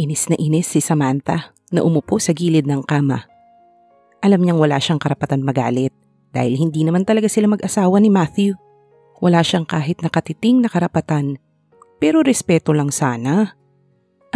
Inis na inis si Samantha na umupo sa gilid ng kama. Alam niyang wala siyang karapatan magalit dahil hindi naman talaga sila mag-asawa ni Matthew. Wala siyang kahit nakatiting na karapatan, pero respeto lang sana.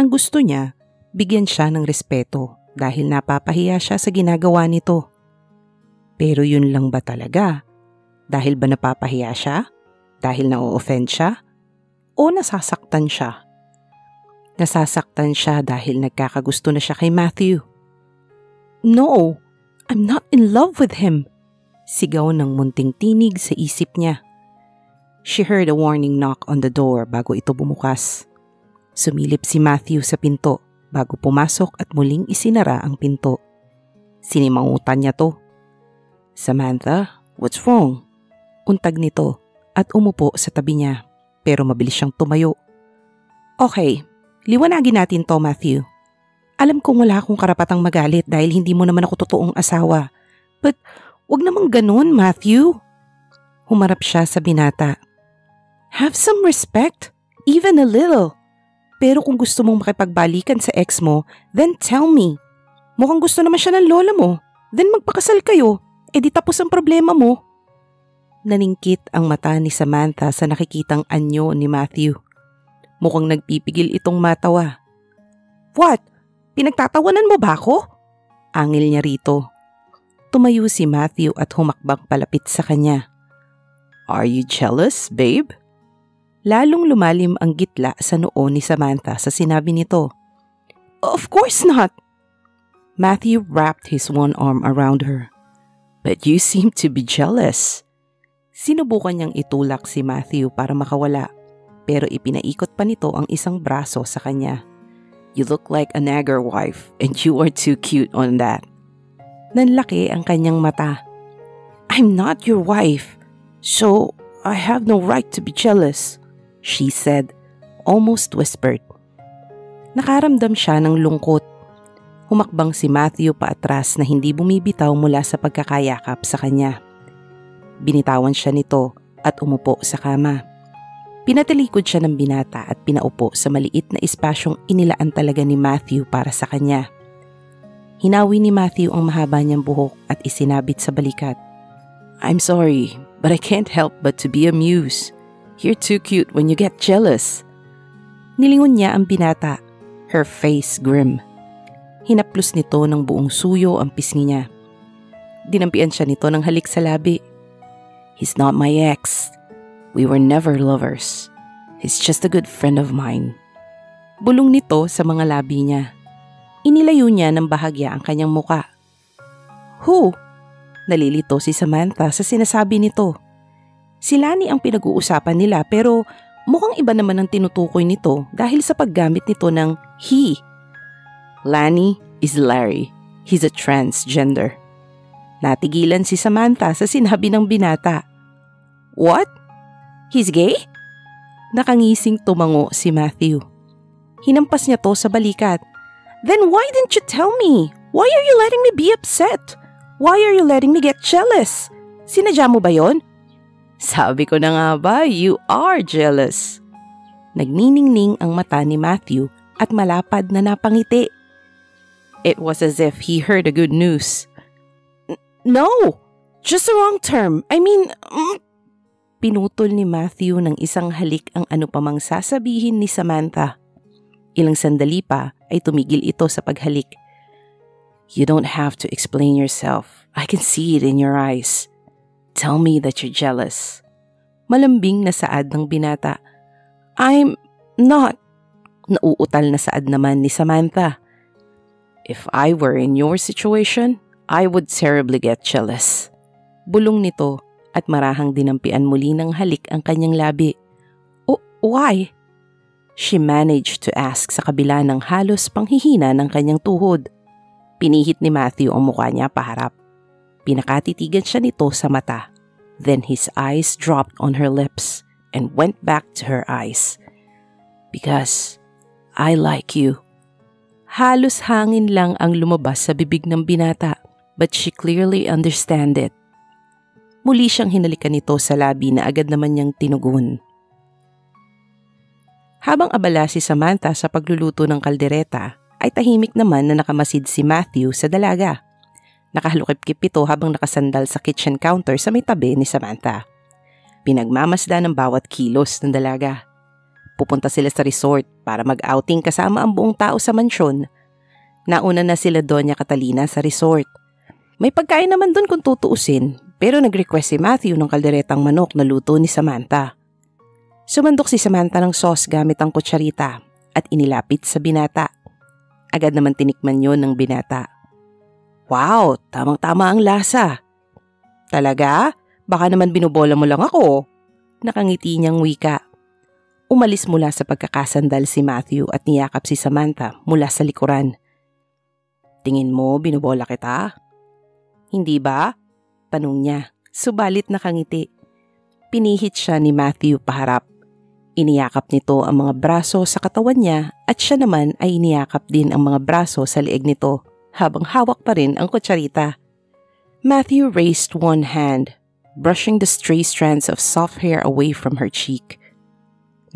Ang gusto niya, bigyan siya ng respeto dahil napapahiya siya sa ginagawa nito. Pero yun lang ba talaga? Dahil ba napapahiya siya? Dahil na-o-offend siya? O nasasaktan siya? Nasasaktan siya dahil nagkakagusto na siya kay Matthew. No, I'm not in love with him. Sigaw ng munting tinig sa isip niya. She heard a warning knock on the door bago ito bumukas. Sumilip si Matthew sa pinto bago pumasok at muling isinara ang pinto. Sinimangutan niya to. Samantha, what's wrong? Untag nito at umupo sa tabi niya pero mabilis siyang tumayo. Okay, liwanagin natin to, Matthew. Alam kong wala akong karapatang magalit dahil hindi mo naman ako totoong asawa. But wag namang ganun, Matthew. Humarap siya sa binata. Have some respect, even a little. Pero kung gusto mong makipagbalikan sa ex mo, then tell me. Mukhang gusto naman siya ng lola mo. Then magpakasal kayo. E di tapos ang problema mo. Naningkit ang mata ni Samantha sa nakikitang anyo ni Matthew. Mukhang nagpipigil itong matawa. What? Pinagtatawanan mo ba ako? Angil niya rito. Tumayo si Matthew at humakbang palapit sa kanya. Are you jealous, babe? Lalong lumalim ang gitla sa noo ni Samantha sa sinabi nito. Of course not. Matthew wrapped his one arm around her. But you seem to be jealous. Sinubukan niyang itulak si Matthew para makawala, pero ipinaikot pa nito ang isang braso sa kanya. You look like a nagger wife and you are too cute on that. Nanlaki ang kanyang mata. I'm not your wife, so I have no right to be jealous, she said, almost whispered. Nakaramdam siya ng lungkot. Humakbang si Matthew paatras na hindi bumibitaw mula sa pagkakayakap sa kanya. Binitawan siya nito at umupo sa kama. Pinatalikod siya ng binata at pinaupo sa maliit na espasyong inilaan talaga ni Matthew para sa kanya. Hinawi ni Matthew ang mahaba niyang buhok at isinabit sa balikat. I'm sorry, but I can't help but to be amused. You're too cute when you get jealous. Nilingon niya ang binata, her face grim. Hinaplos nito ng buong suyo ang pisngi niya. Dinampian siya nito ng halik sa labi. He's not my ex. We were never lovers. He's just a good friend of mine. Bulong nito sa mga labi niya. Inilayo niya ng bahagya ang kanyang muka. Who? Nalilito si Samantha sa sinasabi nito. Si Lani ang pinag-uusapan nila pero mukhang iba naman ang tinutukoy nito dahil sa paggamit nito ng he. Lani is Larry. He's a transgender. Natigilan si Samantha sa sinabi ng binata. What? He's gay? Nakangising tumango si Matthew. Hinampas niya to sa balikat. Then why didn't you tell me? Why are you letting me be upset? Why are you letting me get jealous? Sinadya mo ba yon? Sabi ko na nga ba, you are jealous. Nagniningning ang mata ni Matthew at malapad na napangiti. It was as if he heard a good news. No, just the wrong term. I mean, Pinutol ni Matthew ng isang halik ang ano pamang sasabihin ni Samantha. Ilang sandali pa ay tumigil ito sa paghalik. You don't have to explain yourself. I can see it in your eyes. Tell me that you're jealous. Malambing na saad ng binata. I'm not. Nauutal na saad naman ni Samantha. If I were in your situation, I would terribly get jealous. Bulong nito at marahang dinampian muli ng halik ang kanyang labi. Oh, why? She managed to ask sa kabila ng halos panghihina ng kanyang tuhod. Pinihit ni Matthew ang mukha niya paharap. Pinakatitigan siya nito sa mata. Then his eyes dropped on her lips and went back to her eyes. Because I like you. Halos hangin lang ang lumabas sa bibig ng binata, but she clearly understand it. Muli siyang hinalikan nito sa labi na agad naman niyang tinugon. Habang abala si Samantha sa pagluluto ng kaldereta, ay tahimik naman na nakamasid si Matthew sa dalaga. Nakahalukip-kip ito habang nakasandal sa kitchen counter sa may tabi ni Samantha. Pinagmamasda ng bawat kilos ng dalaga. Pupunta sila sa resort para mag-outing kasama ang buong tao sa mansyon. Nauna na sila Doña Catalina sa resort. May pagkain naman doon kung tutuusin, pero nag-request si Matthew ng kalderetang manok na luto ni Samantha. Sumandok si Samantha ng sauce gamit ang kutsarita at inilapit sa binata. Agad naman tinikman yon ng binata. Wow, tamang-tama ang lasa. Talaga? Baka naman binubola mo lang ako. Nakangiti niyang wika. Umalis mula sa pagkakasandal si Matthew at niyakap si Samantha mula sa likuran. Tingin mo binubola kita? Hindi ba? Tanong niya, subalit nakangiti. Pinihit siya ni Matthew paharap. Iniyakap nito ang mga braso sa katawan niya at siya naman ay iniyakap din ang mga braso sa leeg nito habang hawak pa rin ang kutsarita. Matthew raised one hand, brushing the stray strands of soft hair away from her cheek.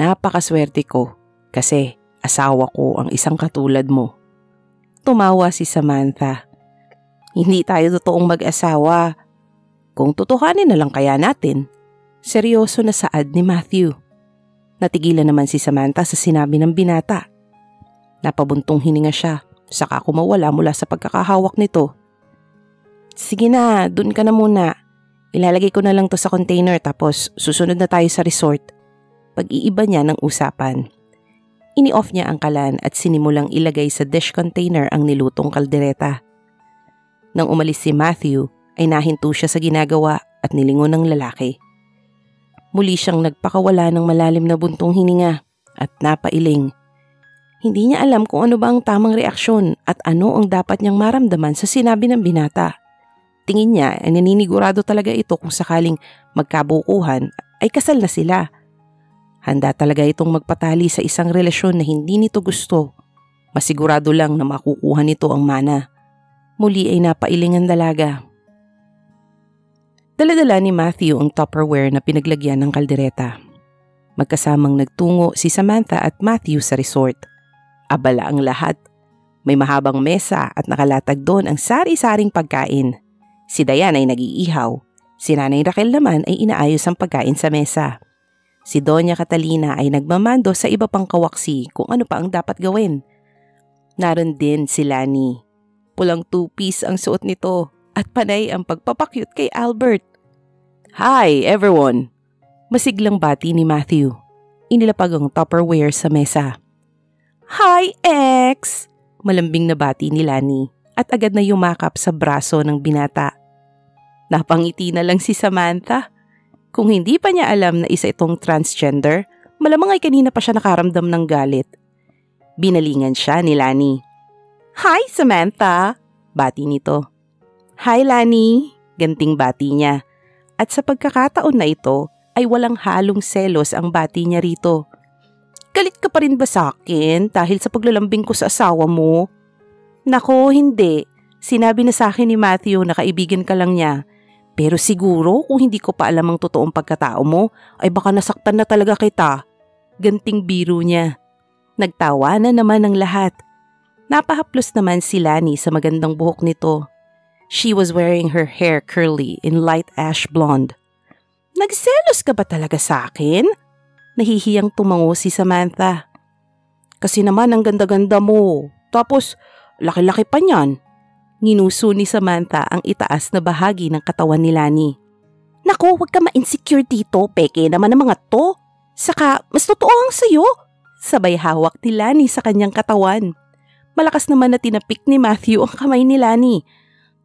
Napakaswerte ko kasi asawa ko ang isang katulad mo. Tumawa si Samantha. Hindi tayo totoong mag-asawa. Kung totohanin na lang kaya natin. Seryoso na saad ni Matthew. Natigilan naman si Samantha sa sinabi ng binata. Napabuntong hininga siya, saka kumawala mula sa pagkakahawak nito. Sige na, dun ka na muna. Ilalagay ko na lang to sa container tapos susunod na tayo sa resort. Pag-iiba niya ng usapan. Ini-off niya ang kalan at sinimulang ilagay sa dish container ang nilutong kaldereta. Nang umalis si Matthew, ay nahinto siya sa ginagawa at nilingon ng lalaki. Muli siyang nagpakawala ng malalim na buntong hininga at napailing. Hindi niya alam kung ano ba ang tamang reaksyon at ano ang dapat niyang maramdaman sa sinabi ng binata. Tingin niya ay naninigurado talaga ito kung sakaling magkabukuhan ay kasal na sila. Handa talaga itong magpatali sa isang relasyon na hindi nito gusto. Masigurado lang na makukuha nito ang mana. Muli ay napailing ang dalaga. Dala-dala ni Matthew ang Tupperware na pinaglagyan ng kaldereta. Magkasamang nagtungo si Samantha at Matthew sa resort. Abala ang lahat. May mahabang mesa at nakalatag doon ang sari-saring pagkain. Si Diane ay nag-iihaw. Si Nanay Raquel naman ay inaayos ang pagkain sa mesa. Si Doña Catalina ay nagmamando sa iba pang kawaksi kung ano pa ang dapat gawin. Naroon din si Lani. Pulang two-piece ang suot nito at panay ang pagpapakyut kay Albert. Hi everyone! Masiglang bati ni Matthew. Inilapag ang Tupperware sa mesa. Hi ex! Malambing na bati ni Lani at agad na yumakap sa braso ng binata. Napangiti na lang si Samantha. Kung hindi pa niya alam na isa itong transgender, malamang ay kanina pa siya nakaramdam ng galit. Binalingan siya ni Lani. Hi Samantha! Bati nito. Hi Lani! Ganting bati niya. At sa pagkakataon na ito ay walang halong selos ang bati niya rito. Galit ka pa rin ba sa akin dahil sa paglalambing ko sa asawa mo? Nako, hindi. Sinabi na sa akin ni Matthew na kaibigan ka lang niya. Pero siguro kung hindi ko pa alam ang totoong pagkatao mo ay baka nasaktan na talaga kita. Ganting biro niya. Nagtawa na naman ang lahat. Napahaplos naman si Lani sa magandang buhok nito. She was wearing her hair curly in light ash blonde. Nagselos ka ba talaga sa akin? Nahihiyang tumango si Samantha. Kasi naman ang ganda-ganda mo. Tapos, laki-laki pa niyan. Nginuso ni Samantha ang itaas na bahagi ng katawan ni Lani. Naku, huwag ka ma-insecure dito. Peke naman ang mga to. Saka, mas totoo ang sayo. Sabay hawak ni Lani sa kanyang katawan. Malakas naman na tinapik ni Matthew ang kamay ni Lani.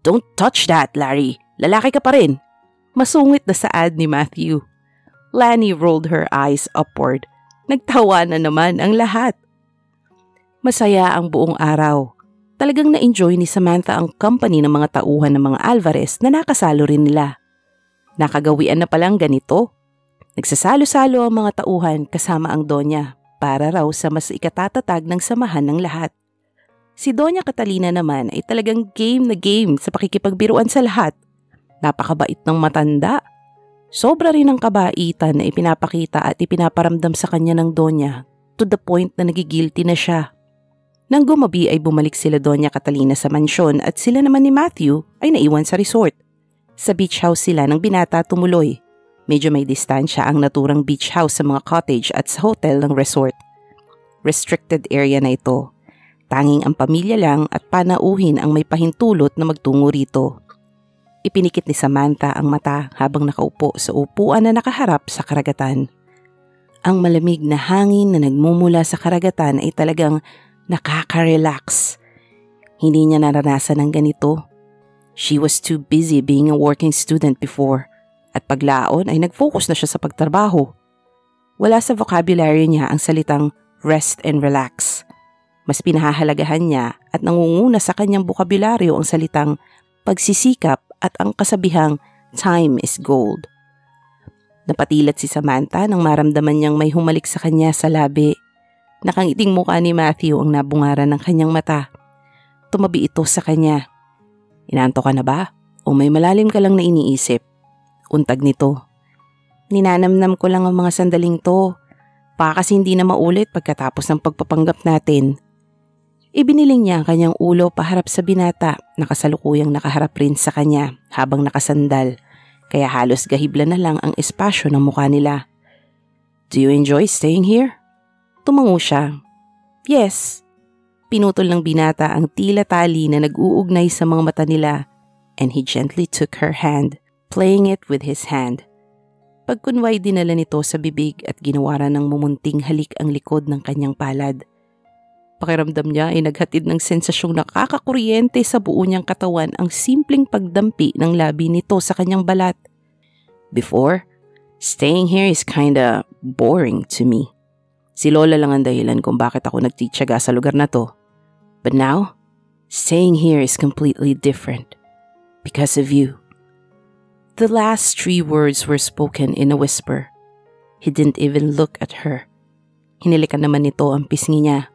Don't touch that, Larry. Lalaki ka pa rin. Masungit na saad ni Matthew. Lani rolled her eyes upward. Nagtawa na naman ang lahat. Masaya ang buong araw. Talagang na-enjoy ni Samantha ang company ng mga tauhan ng mga Alvarez na nakasalo rin nila. Nakagawian na palang ganito. Nagsasalo-salo ang mga tauhan kasama ang Donya para raw sa mas ikatatatag ng samahan ng lahat. Si Doña Catalina naman ay talagang game na game sa pakikipagbiruan sa lahat. Napakabait ng matanda. Sobra rin ang kabaitan na ipinapakita at ipinaparamdam sa kanya ng Donya to the point na nagigilty na siya. Nang gumabi ay bumalik sila Doña Catalina sa mansyon at sila naman ni Matthew ay naiwan sa resort. Sa beach house sila ng binata tumuloy. Medyo may distansya ang naturang beach house sa mga cottage at sa hotel ng resort. Restricted area na ito. Tanging ang pamilya lang at panauhin ang may pahintulot na magtungo rito. Ipinikit ni Samantha ang mata habang nakaupo sa upuan na nakaharap sa karagatan. Ang malamig na hangin na nagmumula sa karagatan ay talagang nakaka-relax. Hindi niya naranasan ng ganito. She was too busy being a working student before at paglaon ay nag-focus na siya sa pagtrabaho. Wala sa vocabulary niya ang salitang rest and relax. Mas pinahahalagahan niya at nangunguna sa kanyang bokabularyo ang salitang pagsisikap at ang kasabihang time is gold. Napatilat si Samantha nang maramdaman niyang may humalik sa kanya sa labi. Nakangiting mukha ni Matthew ang nabungaran ng kanyang mata. Tumabi ito sa kanya. Inaantok ka na ba? O may malalim ka lang na iniisip? Untag nito. Ninanamnam ko lang ang mga sandaling to. Baka kasi hindi na maulit pagkatapos ng pagpapanggap natin. Ibiniling niya ang kanyang ulo paharap sa binata na kasalukuyang nakaharap rin sa kanya habang nakasandal. Kaya halos gahibla na lang ang espasyo ng mukha nila. Do you enjoy staying here? Tumango siya. Yes. Pinutol ng binata ang tila tali na nag-uugnay sa mga mata nila and he gently took her hand, playing it with his hand. Pagkunway dinala nito sa bibig at ginawaran ng mumunting halik ang likod ng kanyang palad. Pakiramdam niya ay naghatid ng sensasyong nakakakuryente sa buo niyang katawan ang simpleng pagdampi ng labi nito sa kanyang balat. Before, staying here is kinda boring to me. Si Lola lang ang dahilan kung bakit ako nagtitiyaga sa lugar na to. But now, staying here is completely different. Because of you. The last 3 words were spoken in a whisper. He didn't even look at her. Hinilikan naman nito ang pisngi niya.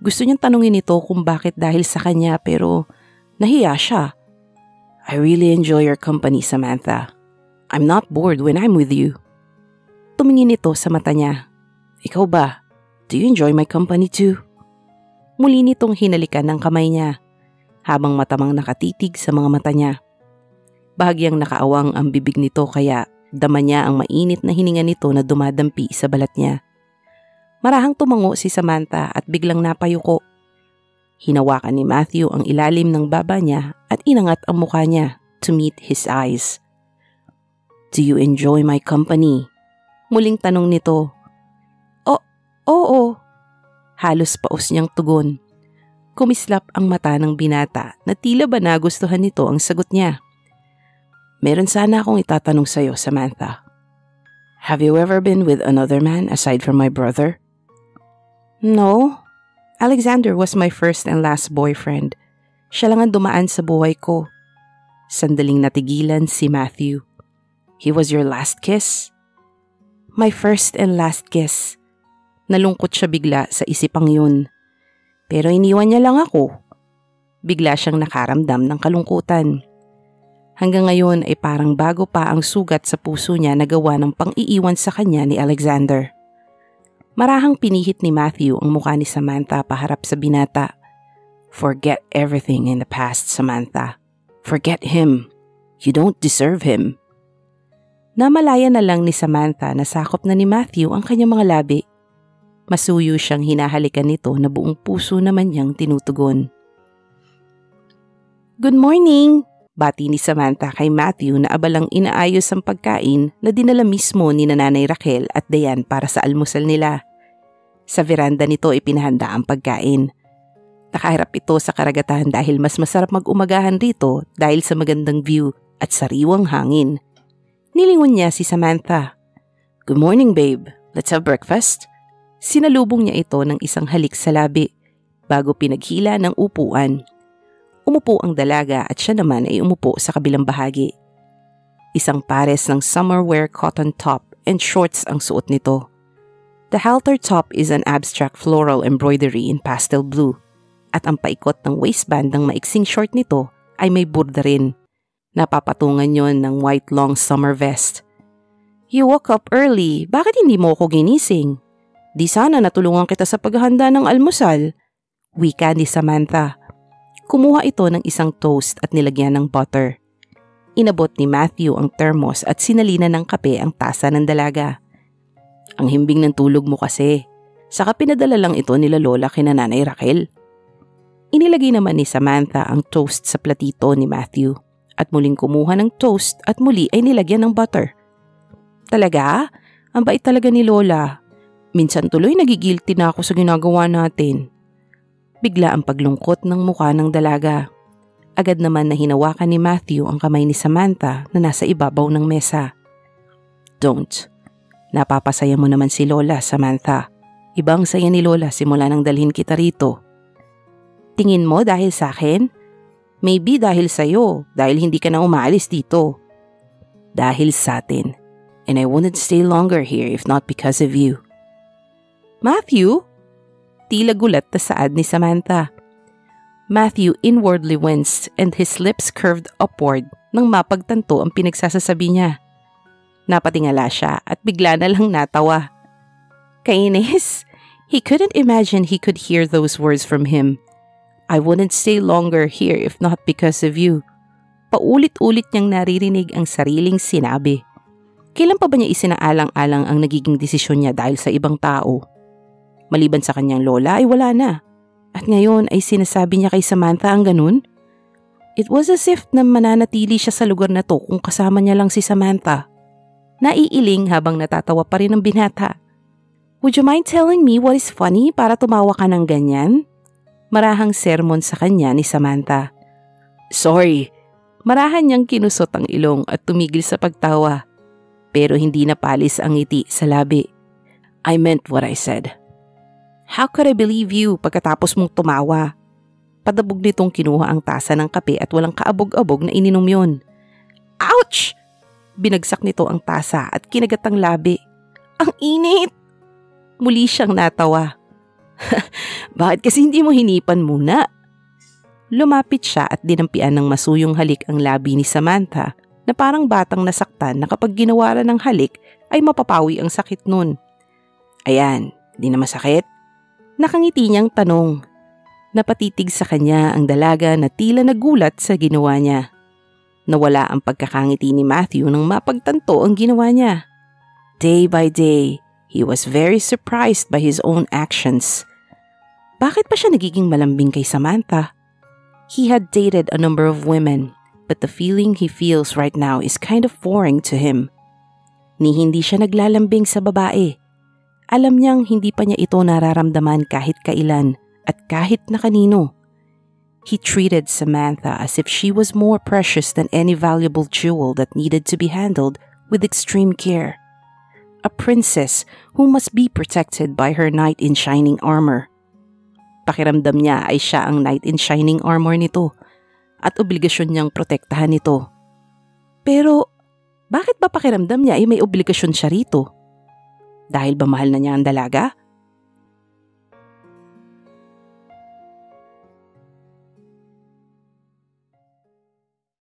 Gusto niyang tanungin ito kung bakit dahil sa kanya pero nahiya siya. I really enjoy your company, Samantha. I'm not bored when I'm with you. Tumingin ito sa mata niya. Ikaw ba? Do you enjoy my company too? Muli nitong hinalikan ng kamay niya habang matamang nakatitig sa mga mata niya. Bahagyang nakaawang ang bibig nito kaya dama niya ang mainit na hininga nito na dumadampi sa balat niya. Marahang tumango si Samantha at biglang napayuko. Hinawakan ni Matthew ang ilalim ng baba niya at inangat ang mukha niya to meet his eyes. Do you enjoy my company? Muling tanong nito. Oo. Halos paus niyang tugon. Kumislap ang mata ng binata na tila ba nagustuhan nito ang sagot niya. Meron sana akong itatanong sa'yo, Samantha. Have you ever been with another man aside from my brother? No. Alexander was my first and last boyfriend. Siya lang ang dumaan sa buhay ko. Sandaling natigilan si Matthew. He was your last kiss? My first and last kiss. Nalungkot siya bigla sa isipang yun. Pero iniwan niya lang ako. Bigla siyang nakaramdam ng kalungkutan. Hanggang ngayon ay parang bago pa ang sugat sa puso niya na gawa ng pang-iiwan sa kanya ni Alexander. Marahang pinihit ni Matthew ang mukha ni Samantha paharap sa binata. Forget everything in the past, Samantha. Forget him. You don't deserve him. Namalaya na lang ni Samantha na sakop na ni Matthew ang kanyang mga labi. Masuyo siyang hinahalikan nito na buong puso naman niyang tinutugon. Good morning! Bati ni Samantha kay Matthew na abalang inaayos ang pagkain na dinala mismo ni Nanay Raquel at Dayan para sa almusal nila. Sa veranda nito ipinahanda ang pagkain. Nakaharap ito sa karagatan dahil mas masarap mag-umagahan rito dahil sa magandang view at sariwang hangin. Nilingon niya si Samantha. Good morning, babe. Let's have breakfast. Sinalubong niya ito ng isang halik sa labi bago pinaghila ng upuan. Umupo ang dalaga at siya naman ay umupo sa kabilang bahagi. Isang pares ng summer wear cotton top and shorts ang suot nito. The halter top is an abstract floral embroidery in pastel blue at ang paikot ng waistband ng maiksing short nito ay may burda rin. Napapatungan yon ng white long summer vest. You woke up early. Bakit hindi mo ako ginising? Di sana natulungan kita sa paghahanda ng almusal, wika ni Samantha. Kumuha ito ng isang toast at nilagyan ng butter. Inabot ni Matthew ang thermos at sinalina ng kape ang tasa ng dalaga. Ang himbing ng tulog mo kasi. Saka pinadala lang ito nila Lola kina Nanay Raquel. Inilagay naman ni Samantha ang toast sa platito ni Matthew at muling kumuha ng toast at muli ay nilagyan ng butter. Talaga? Ang bait talaga ni Lola. Minsan tuloy nagigilty na ako sa ginagawa natin. Bigla ang paglungkot ng mukha ng dalaga. Agad naman na hinawakan ni Matthew ang kamay ni Samantha na nasa ibabaw ng mesa. Don't. Napapasaya mo naman si Lola, Samantha. Ibang saya ni Lola simula nang dalhin kita rito. Tingin mo dahil sa akin? Maybe dahil sa'yo, dahil hindi ka na umaalis dito. Dahil sa atin. And I wouldn't stay longer here if not because of you. Matthew? Tila gulat na saad ni Samantha. Matthew inwardly winced and his lips curved upward nang mapagtanto ang pinagsasasabi niya. Napatingala siya at bigla na lang natawa. Kainis, he couldn't imagine he could hear those words from him. I wouldn't stay longer here if not because of you. Paulit-ulit niyang naririnig ang sariling sinabi. Kailan pa ba niya isinaalang-alang ang nagiging desisyon niya dahil sa ibang tao? Maliban sa kanyang lola ay wala na. At ngayon ay sinasabi niya kay Samantha ang ganun? It was as if na mananatili siya sa lugar na to kung kasama niya lang si Samantha. Naiiling habang natatawa pa rin ang binata. Would you mind telling me what is funny para tumawa ka ng ganyan? Marahang sermon sa kanya ni Samantha. Sorry. Marahan niyang kinusot ang ilong at tumigil sa pagtawa. Pero hindi napalis ang ngiti sa labi. I meant what I said. How could I believe you pagkatapos mong tumawa? Padabog nitong kinuha ang tasa ng kape at walang kaabog-abog na ininom yun. Ouch! Binagsak nito ang tasa at kinagat ang labi. Ang init! Muli siyang natawa. Bakit kasi hindi mo hinipan muna? Lumapit siya at dinampian ng masuyong halik ang labi ni Samantha na parang batang nasaktan na kapag ginawaran ng halik ay mapapawi ang sakit nun. Ayan, di na masakit? Nakangiti niyang tanong. Napatitig sa kanya ang dalaga na tila nagulat sa ginawa niya. Nawala ang pagkakangiti ni Matthew nang mapagtanto ang ginawa niya. Day by day, he was very surprised by his own actions. Bakit pa siya nagiging malambing kay Samantha? He had dated a number of women, but the feeling he feels right now is kind of foreign to him. Ni hindi siya naglalambing sa babae. Alam niyang hindi pa niya ito nararamdaman kahit kailan at kahit na kanino. He treated Samantha as if she was more precious than any valuable jewel that needed to be handled with extreme care. A princess who must be protected by her knight in shining armor. Pakiramdam niya ay siya ang knight in shining armor nito at obligasyon niyang protektahan ito. Pero bakit ba pakiramdam niya ay may obligasyon siya rito? Dahil ba mahal na niya ang dalaga?